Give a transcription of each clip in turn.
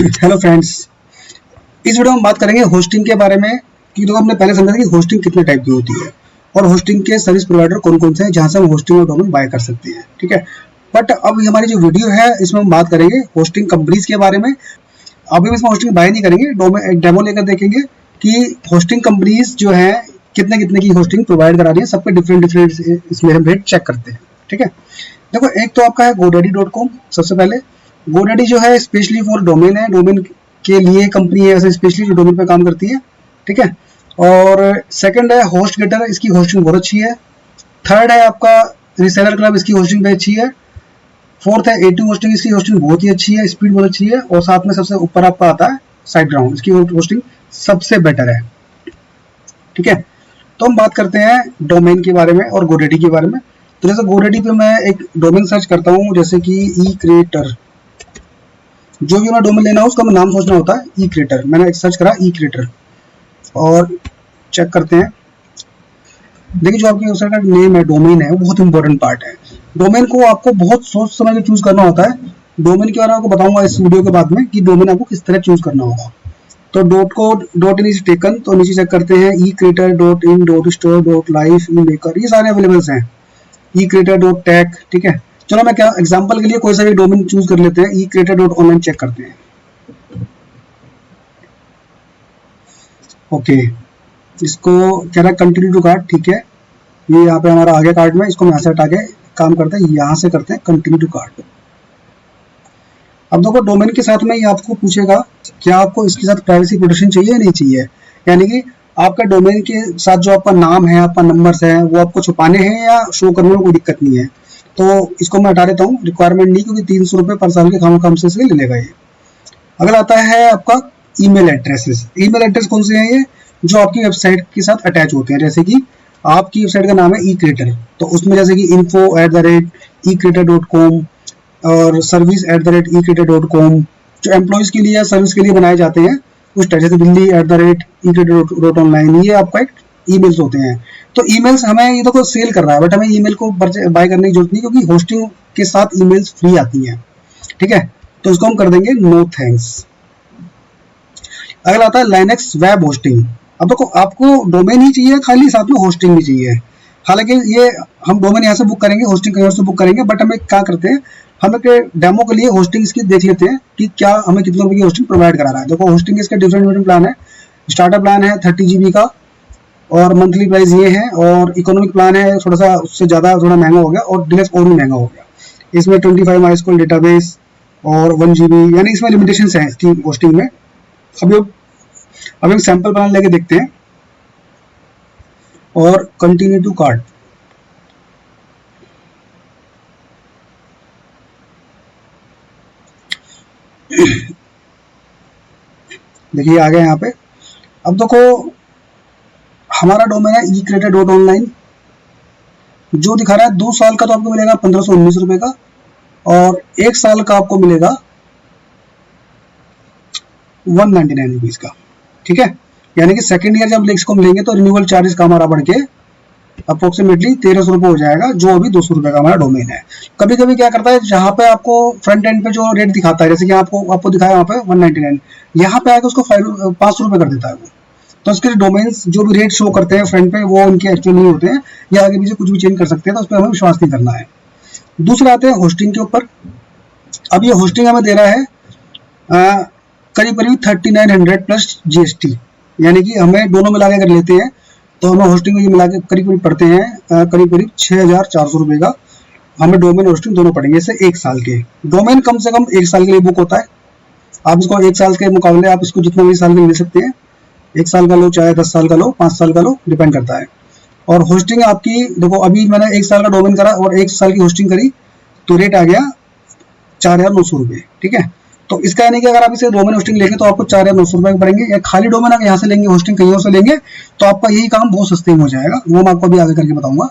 Hello friends, इस video में बात करेंगे होस्टिंग के बारे में कि तो हमने पहले समझा था कि होस्टिंग कितने टाइप की होती है और होस्टिंग के सर्विस प्रोवाइडर कौन कौन से हैं जहां से हम होस्टिंग और डोमेन बाय कर सकते हैं। ठीक है, बट अब हमारी जो वीडियो है इसमें हम बात करेंगे होस्टिंग कंपनीज के बारे में। अभी हम इसमें होस्टिंग बाय नहीं करेंगे, एक डेमो लेकर देखेंगे कि होस्टिंग कंपनीज जो है कितने कितने की होस्टिंग प्रोवाइड करा रही है, सबके डिफरेंट डिफरेंट इसमें हम रेट चेक करते हैं। ठीक है, देखो एक तो आपका है godaddy.com। सबसे पहले godaddy जो है स्पेशली फॉर डोमेन है, डोमेन के लिए कंपनी है ऐसे स्पेशली जो डोमेन पे काम करती है। ठीक है, और सेकंड है HostGator, इसकी होस्टिंग बहुत अच्छी है। थर्ड है आपका रिसेलर क्लब, इसकी होस्टिंग भी अच्छी है। फोर्थ है A2 होस्टिंग, इसकी होस्टिंग बहुत ही अच्छी है, स्पीड बहुत अच्छी है। और साथ में सबसे ऊपर आपका आता है SiteGround, इसकी होस्टिंग सबसे बेटर है। ठीक है, तो हम बात करते हैं डोमेन के बारे में और godaddy के बारे में। तो जैसे godaddy पे मैं एक डोमेन सर्च करता हूँ, जैसे कि eCreator। जो भी मैं डोमेन लेना हो उसका नाम सोचना होता है eCreator। मैंने एक सर्च करा eCreator और चेक करते हैं। देखिए जो आपकी वेबसाइट का नेम है, डोमेन है, वो बहुत इंपॉर्टेंट पार्ट है। डोमेन को आपको बहुत सोच समझ के चूज करना होता है। डोमेन के बारे में आपको बताऊंगा इस वीडियो के बाद में कि डोमेन आपको किस तरह चूज करना होगा। तो .in इज टेकन, तो नीचे चेक करते हैं eCreator.in, .store, .life, eMaker, ये सारे अवेलेबल्स हैं। eCreator.tech। ठीक है, चलो मैं क्या एग्जांपल के लिए कोई सा भी डोमेन चूज कर लेते हैं। eCreator.online चेक करते हैं। ओके, इसको कह रहा है कंटिन्यू टू कार्ट। ठीक है, ये यहाँ पे हमारा आगे कार्ट में, इसको यहाँ से हटा के काम करते हैं, यहाँ से करते हैं कंटिन्यू टू कार्ट। अब देखो डोमेन के साथ में ये आपको पूछेगा क्या आपको इसके साथ प्राइवेसी प्रोटेक्शन चाहिए या नहीं चाहिए। यानी कि आपका डोमेन के साथ जो आपका नाम है, आपका नंबर्स है, वो आपको छुपाने हैं या शो करने में कोई दिक्कत नहीं है। तो इसको मैं हटा देता हूँ, रिक्वायरमेंट नहीं, क्योंकि 300 रुपये पर साल के काम से ले लेगा ये। अगला आता है आपका ईमेल एड्रेसेस। ईमेल एड्रेस कौन से हैं ये, जो आपकी वेबसाइट के साथ अटैच होते हैं। जैसे कि आपकी वेबसाइट का नाम है eCreator, तो उसमें जैसे कि info@ecreator.com और service@ecreator.com, जो एम्प्लॉयज के लिए या सर्विस के लिए बनाए जाते हैं उस टाइप, जैसे delhi@ecreator.online, ये आपका एक ईमेल्स होते हैं। तो ईमेल्स हमें ये तो सेल कर रहा है, बट हमें ईमेल को बाय करने की जरूरत नहीं, क्योंकि होस्टिंग के साथ ईमेल्स फ्री आती हैं। ठीक है, तो इसको हम कर देंगे नो थैंक्स। अगला आता है लाइनेक्स वेब होस्टिंग। अब देखो आपको डोमेन ही चाहिए खाली, साथ में होस्टिंग भी चाहिए। हालांकि ये हम डोमेन यहाँ से बुक करेंगे, होस्टिंग कहीं और से बुक करेंगे, बट हम क्या करते हैं, हम एक डेमो के लिए होस्टिंग इसकी देख लेते हैं कि क्या हमें कितने रुपए की होस्टिंग प्रोवाइड करा रहा है। देखो होस्टिंग इसका डिफरेंट प्लान है। स्टार्टर प्लान है 30 GB का और मंथली प्राइस ये है, और इकोनॉमिक प्लान है थोड़ा सा उससे ज़्यादा थोड़ा महंगा हो गया, और डिलक्स और भी महंगा हो गया। इसमें 25 MySQL डेटाबेस और 1 GB, यानी इसमें लिमिटेशन है इसकी होस्टिंग में। अभी हम सैंपल प्लान लेके देखते हैं और कंटिन्यू टू कार्ट। देखिए आ गया यहाँ पे। अब देखो हमारा डोमेन है eCreator.online, जो दिखा रहा है 2 साल का तो आपको मिलेगा 1519 रुपए का, और 1 साल का आपको मिलेगा 199 रुपीज का। ठीक है, यानी कि सेकेंड ईयर जब इसको मिलेंगे तो रिन्यूअल चार्जेस का हमारा बढ़ के अप्रोक्सीमेटली 1300 रुपये हो जाएगा, जो अभी 200 रुपये का हमारा डोमेन है। कभी कभी क्या करता है, जहाँ पे आपको फ्रंट एंड पे जो रेट दिखाता है, जैसे कि आपको दिखाया वहाँ पे 199, यहाँ पे आकर उसको 500 रुपये कर देता है वो। तो उसके डोमेन्स जो भी रेट शो करते हैं फ्रंट पे, वो उनके एक्चुअल नहीं होते हैं, या आगे पीछे कुछ भी चेंज कर सकते हैं, तो उस पर हमें विश्वास नहीं करना है। दूसरा आते हैं होस्टिंग के ऊपर। अब ये होस्टिंग हमें दे रहा है करीब 3900 प्लस GST, यानी कि हमें दोनों मिला के कर लेते हैं तो हमें होस्टिंग में मिला के करीब पड़ते हैं करीब 6400 रुपये का हमें डोमेन होस्टिंग दोनों पड़ेंगे। इससे 1 साल के डोमेन कम से कम 1 साल के लिए बुक होता है। आप इसको 1 साल के मुकाबले आप इसको जितना भी साल के ले सकते हैं, 1 साल का लो, चाहे 10 साल का लो, 5 साल का लो, डिपेंड करता है। और होस्टिंग आपकी देखो, अभी मैंने 1 साल का डोमेन करा और 1 साल की होस्टिंग करी, तो रेट आ गया 4900 रुपये। ठीक है, तो इसका यानी कि अगर आप इसे डोमेन होस्टिंग लेंगे तो आपको 4900 रुपये पड़ेंगे, या खाली डोमेन अगर यहाँ से लेंगे, होस्टिंग कहीं और से लेंगे, तो आपका यही काम बहुत सस्ते में हो जाएगा। वो मैं आपको अभी आगे करके बताऊंगा।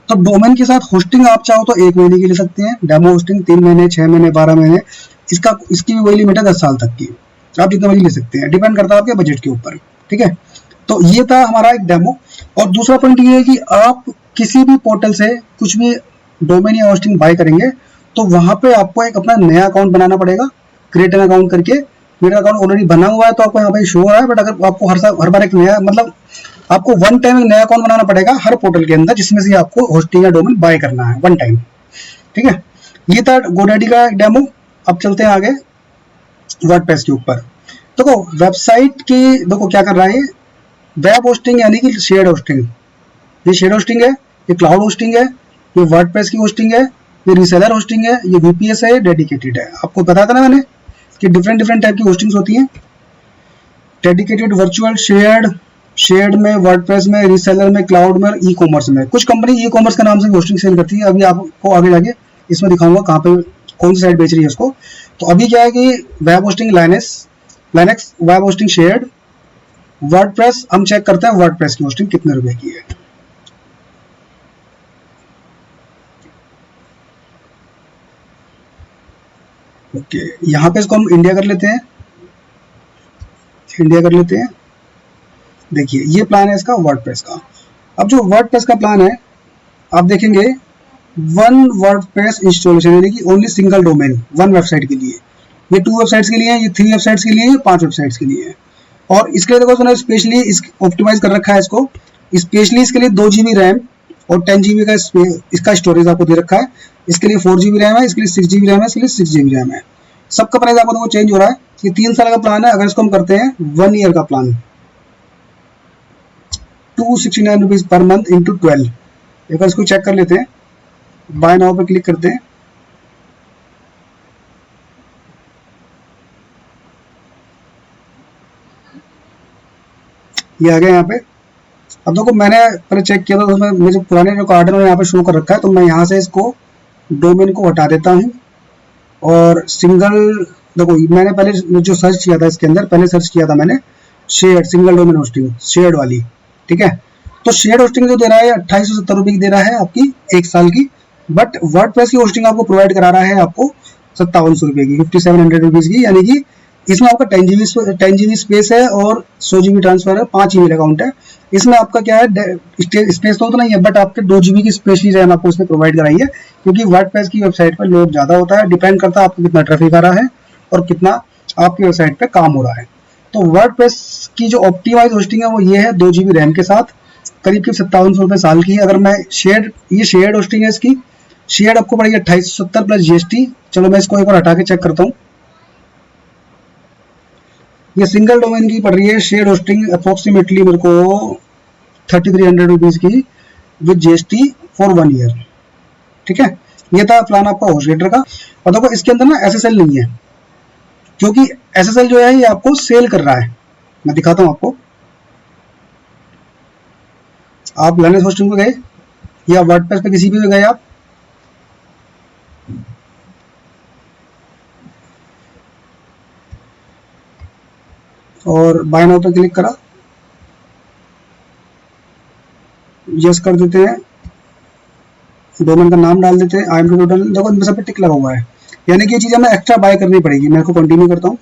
तो डोमेन के साथ होस्टिंग आप चाहो तो 1 महीने की ले सकते हैं, डेमो होस्टिंग 3 महीने, 6 महीने, 12 महीने, इसकी भी वही लिमिट है 10 साल तक की, आप जितना मर्जी ले सकते हैं, डिपेंड करता है आपके बजट के ऊपर। ठीक है, तो ये था हमारा एक डेमो। और दूसरा पॉइंट ये है कि आप किसी भी पोर्टल से कुछ भी डोमेन या होस्टिंग बाय करेंगे तो वहां पे आपको एक अपना नया अकाउंट बनाना पड़ेगा, क्रिएट एन अकाउंट करके, मेरा अकाउंट ऑलरेडी बना हुआ है तो आपको यहाँ पे शो हो रहा है, बट अगर आपको हर बार एक नया, मतलब आपको वन टाइम एक नया अकाउंट बनाना पड़ेगा हर पोर्टल के अंदर, जिसमें से आपको होस्टिंग या डोमेन बाय करना है वन टाइम। ठीक है, ये था गोडैडी का डेमो। अब चलते हैं आगे वर्डप्रेस के ऊपर। देखो वेबसाइट की, देखो क्या कर रहा है, वेब होस्टिंग यानी कि शेयर्ड होस्टिंग। ये शेयर्ड होस्टिंग है, ये क्लाउड होस्टिंग है, ये वर्डप्रेस की होस्टिंग है, ये रीसेलर होस्टिंग है, ये वीपीएस है, डेडिकेटेड है। आपको बताया था ना मैंने कि डिफरेंट डिफरेंट टाइप की होस्टिंग्स होती हैं, डेडिकेटेड, वर्चुअल, शेयर्ड में, वर्डप्रेस में, रीसेलर में, क्लाउड में, ई कॉमर्स में। कुछ कंपनी ई कॉमर्स के नाम से होस्टिंग सेल करती है, अभी आपको आगे जाके इसमें दिखाऊंगा कहाँ पे कौन सी साइट बेच रही है उसको। तो अभी क्या है कि web hosting Linux web hosting shared, WordPress हम चेक करते हैं वर्डप्रेस की होस्टिंग कितने रुपए की है। ओके, यहाँ पे इसको हम इंडिया कर लेते हैं, इंडिया कर लेते हैं। देखिए ये प्लान है इसका वर्डप्रेस का। अब जो वर्डप्रेस का प्लान है आप देखेंगे, वन वर्डप्रेस इंस्टॉलेशन यानी कि only single domain one website के लिए। ये 2 वेबसाइट्स के लिए है, ये 3 वेबसाइट्स के लिए है, ये 5 वेबसाइट्स के लिए है। और इसके लिए देखो मैंने स्पेशली ऑप्टिमाइज कर रखा है इसको, स्पेशली इसके लिए 2 GB रैम और 10 GB का इसका स्टोरेज आपको दे रखा है। इसके लिए 4 GB रैम है, इसके लिए 6 GB रैम है, इसके लिए 6 GB रैम है। सबका प्राइस आपको देखो चेंज हो रहा है। ये 3 साल का प्लान है। अगर इसको हम करते हैं 1 ईयर का plan, 269 rupees per month into 12। एक बार इसको चेक कर लेते हैं, बाय नाउ पे क्लिक करते हैं। ये आ गया यहाँ पे। अब देखो मैंने पहले चेक किया था तो उसमें मुझे पुराने जो कार्ड है यहाँ पे शो कर रखा है, तो मैं यहाँ से इसको डोमेन को हटा देता हूँ और सिंगल, देखो मैंने पहले जो सर्च किया था इसके अंदर, पहले सर्च किया था मैंने shared single domain hosting, shared वाली। ठीक है, तो शेयर्ड होस्टिंग जो दे रहा है 2870 रुपये की दे रहा है आपकी 1 साल की, बट वर्डप्रेस की होस्टिंग आपको प्रोवाइड करा रहा है आपको 5700 रुपये की, 5700 रुपीज की। यानी कि इसमें आपका 10 GB स्पेस है और 100 GB ट्रांसफर है, 5 ईमेल अकाउंट है। इसमें आपका क्या है, स्पेस तो नहीं है, बट आपके 2 GB की स्पेशली रैम आपको इसमें प्रोवाइड कराई है, क्योंकि वर्डप्रेस की वेबसाइट पर लोड ज्यादा होता है, डिपेंड करता है आपको कितना ट्रैफिक आ रहा है और कितना आपकी वेबसाइट पे काम हो रहा है। तो वर्डप्रेस की जो ऑप्टिमाइज होस्टिंग है वो ये है, 2 GB रैम के साथ, करीब 5700 रुपये साल की है। अगर मैं ये शेयर्ड होस्टिंग है, इसकी शेयर्ड आपको पड़ेगी 2870 प्लस GST। चलो मैं इसको एक बार हटा के चेक करता हूँ। ये सिंगल डोमेन की पड़ रही है शेयर्ड होस्टिंग अप्रोक्सीमेटली मेरे को 3300 रुपीज की विद GST फॉर 1 ईयर। ठीक है, ये था प्लान आपका होस्टगेटर का। और देखो इसके अंदर ना SSL नहीं है, क्योंकि SSL जो है ये आपको सेल कर रहा है। मैं दिखाता हूँ आपको। आप लाइनेक्स होस्टिंग पे गए या वर्डप्रेस पे किसी भी गए आप, और बाय नाउ पे क्लिक करा, यस कर देते हैं, डोमेन का नाम डाल देते हैं, IM टोटल। देखो इनमें सब पे टिक लगा हुआ है, यानी कि ये चीज़ हमें एक्स्ट्रा बाय करनी पड़ेगी। मैं इसको कंटिन्यू करता हूँ।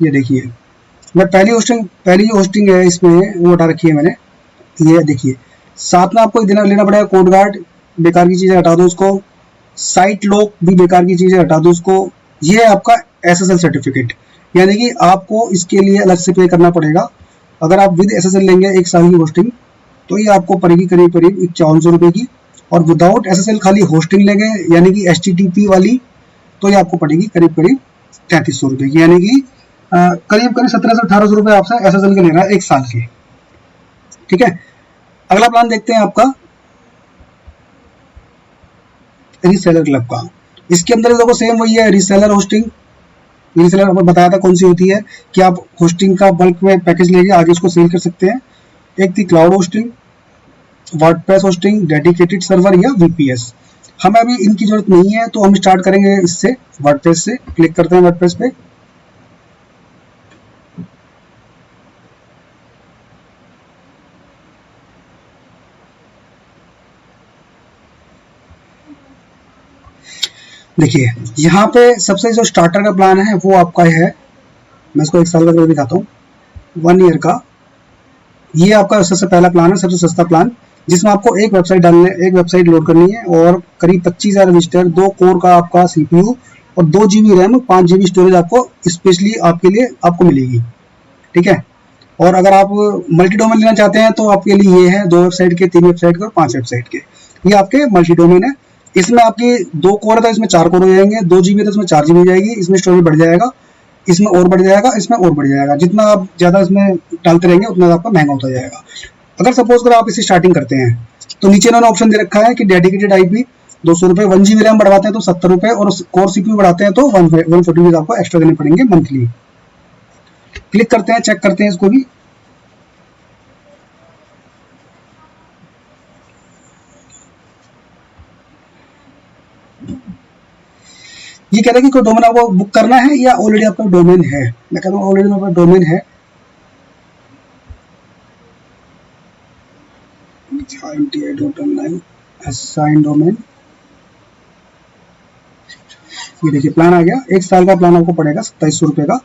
ये देखिए मैं पहली होस्टिंग है इसमें वो हटा रखी है मैंने। ये देखिए साथ में आपको लेना पड़ेगा कोड गार्ड, बेकार की चीज़ें हटा दो उसको, साइट लॉक भी बेकार की चीज़ें हटा दो उसको। ये है आपका SSL सर्टिफिकेट, यानी कि आपको इसके लिए अलग से पे करना पड़ेगा। अगर आप विद SSL लेंगे 1 साल की होस्टिंग तो ये आपको पड़ेगी करीब 5100 रुपये की, और विदाउट SSL खाली होस्टिंग लेंगे यानी कि HTTP वाली तो ये आपको पड़ेगी करीब 3300 रुपये की, यानी कि करीब 1700 से 1800 रुपये आपसे SSL के ले रहा है 1 साल के। ठीक है, अगला प्लान देखते हैं आपका रीसेलर क्लब का। इसके अंदर देखो सेम वही है, रीसेलर होस्टिंग। रीसेलर आपको बताया था कौन सी होती है कि आप होस्टिंग का बल्क में पैकेज लेके आगे उसको सेल कर सकते हैं। एक थी cloud hosting, WordPress hosting, dedicated server या VPS। हमें अभी इनकी जरूरत नहीं है, तो हम स्टार्ट करेंगे इससे, वर्डप्रेस से। क्लिक करते हैं वर्डप्रेस पे। देखिए यहाँ पे सबसे जो स्टार्टर का प्लान है वो आपका है, मैं इसको 1 साल का दिखाता हूँ, 1 ईयर का। ये आपका सबसे पहला प्लान है, सबसे सस्ता प्लान। जिसमें आपको एक वेबसाइट लोड करनी है और करीब 25,000 विजिटर, 2 कोर का आपका CPU और 2 GB रैम, 5 GB स्टोरेज आपको स्पेशली आपके लिए आपको मिलेगी। ठीक है, और अगर आप मल्टी डोमेन लेना चाहते हैं तो आपके लिए ये है 2 वेबसाइट के, 3 वेबसाइट के और 5 वेबसाइट के, ये आपके मल्टी डोमेन है। इसमें आपकी 2 कोर है तो इसमें 4 कोर हो जाएंगे, 2 GB तो इसमें 4 GB जाएगी, इसमें स्टोरेज बढ़ जाएगा, इसमें और बढ़ जाएगा, इसमें और बढ़ जाएगा। जितना आप ज़्यादा इसमें डालते रहेंगे उतना आपका महंगा होता जाएगा। अगर सपोज अगर आप इसे स्टार्टिंग करते हैं तो नीचे इन्होंने ऑप्शन दे रखा है कि डेडिकेटेड IP 200 रुपये, 1 GB रैम बढ़वाते हैं तो 70 रुपये और कोर CPU बढ़ाते हैं तो 140 रुपीज आपको एक्स्ट्रा देने पड़ेंगे मंथली। क्लिक करते हैं, चेक करते हैं इसको भी। ये कह रहा है कि कोई डोमेन आपको बुक करना है या ऑलरेडी आपका डोमेन है। मैं कहता हूँ ऑलरेडी मेरे पास डोमेन है। असाइन डोमेन, ये देखिए प्लान आ गया। 1 साल का प्लान आपको पड़ेगा 2700 रुपये का,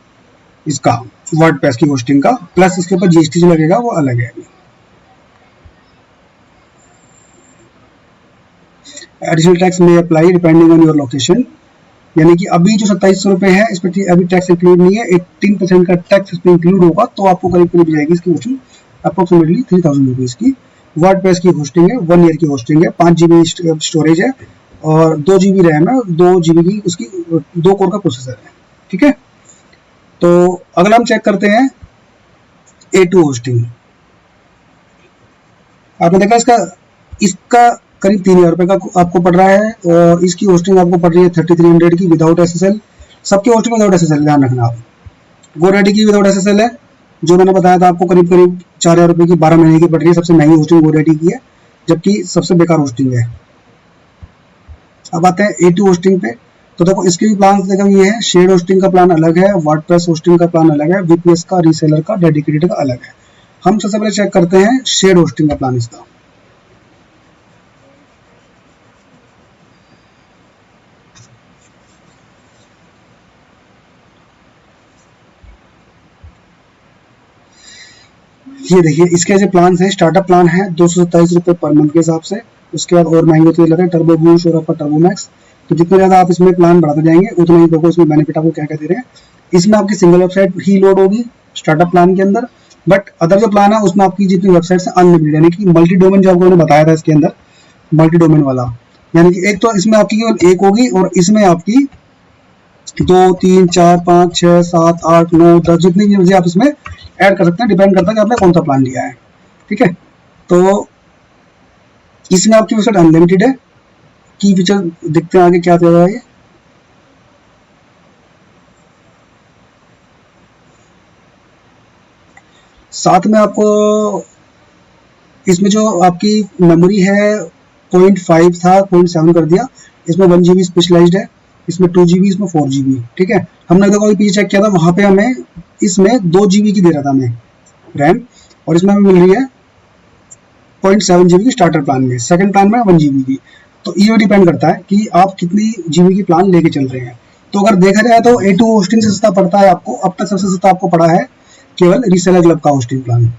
इसका वर्डप्रेस की होस्टिंग का, प्लस इसके ऊपर GST जो लगेगा वो अलग है। एडिशनल टैक्स में apply depending on your location, यानी कि अभी जो 2700 रुपये है इस पर अभी टैक्स इंक्लूड नहीं है, 18% का टैक्स इस पर इंक्लूड होगा तो आपको करीब करीब जाएगी इसकी होस्टिंग अप्रोक्सीमेटली 3000 रुपीज़ की। वर्डप्रेस की होस्टिंग है, 1 ईयर की होस्टिंग है, 5 GB स्टोरेज है और 2 GB रैम है, 2 GB की उसकी 2 कोर का प्रोसेसर है। ठीक है, तो अगला हम चेक करते हैं A2 होस्टिंग। आपने देखा इसका करीब 3000 रुपये का आपको पड़ रहा है और इसकी होस्टिंग आपको पड़ रही है 3300 की विदाउट SSL। सबकी होस्टिंग विदाउट SSL, ध्यान रखना आप। GoDaddy की विदाउट SSL है, जो मैंने बताया था आपको करीब करीब 4000 रुपये की 12 महीने की पड़ रही है। सबसे महंगी होस्टिंग GoDaddy की है, जबकि सबसे बेकार होस्टिंग है। अब आते हैं A2 होस्टिंग पे। तो देखो इसके भी प्लान देखो, ये है शेयर्ड होस्टिंग का प्लान अलग है, वर्डप्रेस होस्टिंग का प्लान अलग है, VPS का, रीसेलर का, डेडिकेटेड का अलग है। हम सबसे पहले चेक करते हैं शेयर्ड होस्टिंग का प्लान इसका। ये देखिए इसके जो प्लान है, स्टार्टअप प्लान है 227 रुपये पर मंथ के हिसाब से। उसके बाद और महंगे तो लगे टर्बो बूस्ट और आपका टर्बो मैक्स। तो जितने ज़्यादा आप इसमें प्लान बढ़ाते जाएंगे उतना ही देखो इसमें बेनिफिट आपको क्या क्या दे रहे हैं। इसमें आपकी सिंगल वेबसाइट ही लोड होगी स्टार्टअप प्लान के अंदर, बट अदर जो प्लान है उसमें आपकी जितनी वेबसाइट है अनलिमिटेड, यानी कि मल्टी डोमेन जो आपको मैंने बताया था इसके अंदर मल्टी डोमेन वाला, यानी कि एक तो इसमें आपकी केवल एक होगी और इसमें आपकी 2, 3, 4, 5, 6, 7, 8, 9, 10 जितनी भी मर्जी आप इसमें ऐड कर सकते हैं, डिपेंड करता है कि आपने कौन सा प्लान लिया है। ठीक है, तो इसमें आपकी वेबसाइट अनलिमिटेड है। की फीचर देखते हैं आगे क्या दे रहा है ये। साथ में आपको इसमें जो आपकी मेमोरी है 0.5 था 0.7 कर दिया, इसमें 1 GB स्पेशलाइज्ड है, इसमें 2 GB, इसमें 4 GB। ठीक है, हमने देखो पीछे चेक किया था, वहां पे हमें इसमें 2 GB की दे रहा था हमें रैम, और इसमें हमें मिल रही है 0.7 GB की स्टार्टर प्लान में, सेकंड प्लान में 1 GB की। तो ये डिपेंड करता है कि आप कितनी GB की प्लान लेके चल रहे हैं। तो अगर देखा जाए तो A2 होस्टिंग से सस्ता पड़ता है आपको, अब तक सबसे सस्ता आपको पड़ा है केवल रीसेलर क्लब का होस्टिंग प्लान।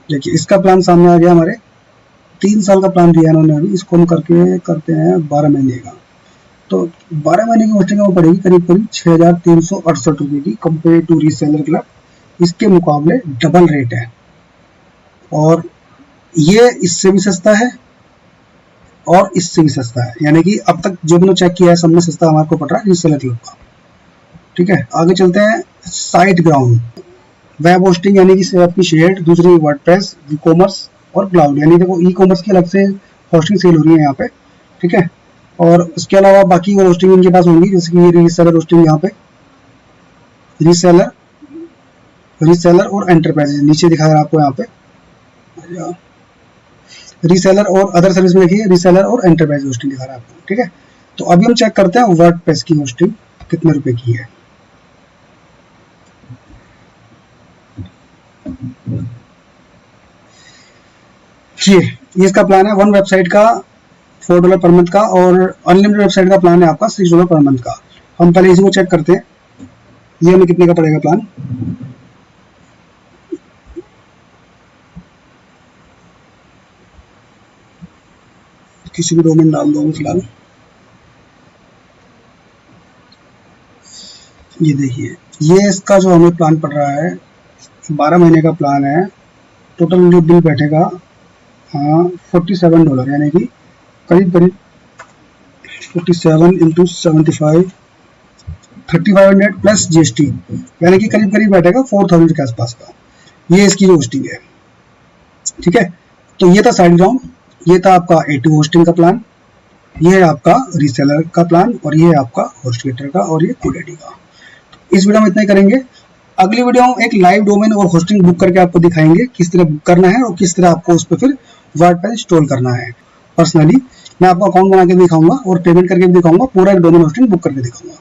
देखिए इसका प्लान सामने आ गया हमारे, 3 साल का प्लान दिया इन्होंने अभी, इसको हम करते हैं 12 महीने का। तो 12 महीने की होस्टिंग में पड़ेगी करीब करीब 6368 रुपये की, कंपेयर टू रीसेलर क्लब इसके मुकाबले डबल रेट है। और ये इससे भी सस्ता है और इससे भी सस्ता है, यानी कि अब तक जो मैंने चेक किया है सब में सस्ता हमारे को पड़ रहा है रीसेलर क्लब का। ठीक है, आगे चलते हैं साइट ग्राउंड वेब होस्टिंग, यानी कि आपकी शेयर्ड, दूसरी वर्डप्रेस, ई कॉमर्स और क्लाउड, यानी देखो ई कॉमर्स की अलग से होस्टिंग सेल हो रही है यहाँ पे। ठीक है, और उसके अलावा बाकी वो होस्टिंग इनके पास होंगी, जैसे कि रीसेलर होस्टिंग, यहाँ पे रीसेलर और एंटरप्राइज नीचे दिखा रहा है आपको यहाँ पे, रीसेलर और अदर सर्विस में देखिए रीसेलर और एंटरप्राइज होस्टिंग दिखा रहा है आपको। ठीक है, तो अभी हम चेक करते हैं वर्डप्रेस की होस्टिंग कितने रुपए की है। ये इसका प्लान है, 1 वेबसाइट का $4 पर मंथ का, और अनलिमिटेड वेबसाइट का प्लान है आपका $6 पर मंथ का। हम पहले इसी को चेक करते हैं, ये हमें कितने का पड़ेगा प्लान। किसी भी डोमेन डाल दो फिलहाल। ये देखिए, ये इसका जो हमें प्लान पड़ रहा है 12 महीने का प्लान है। टोटल जो बिल बैठेगा $47, यानी कि करीब 47 इंटू 75 3500 प्लस GST, यानी कि करीब करीब बैठेगा 4000 के आसपास का। ये इसकी जो होस्टिंग है, ठीक है। तो ये था SiteGround, ये था आपका A2 होस्टिंग का प्लान, ये है आपका रीसेलर का प्लान, और ये है आपका होस्टगेटर का, और ये GoDaddy का। इस वीडियो में इतना ही करेंगे। अगली वीडियो में एक लाइव डोमेन और होस्टिंग बुक करके आपको दिखाएंगे किस तरह बुक करना है और किस तरह आपको उस पर फिर वर्डप्रेस इंस्टॉल करना है। पर्सनली मैं आपको अकाउंट बना के दिखाऊंगा और पेमेंट करके भी दिखाऊंगा, पूरा एक डोमेन होस्टिंग बुक करके दिखाऊंगा।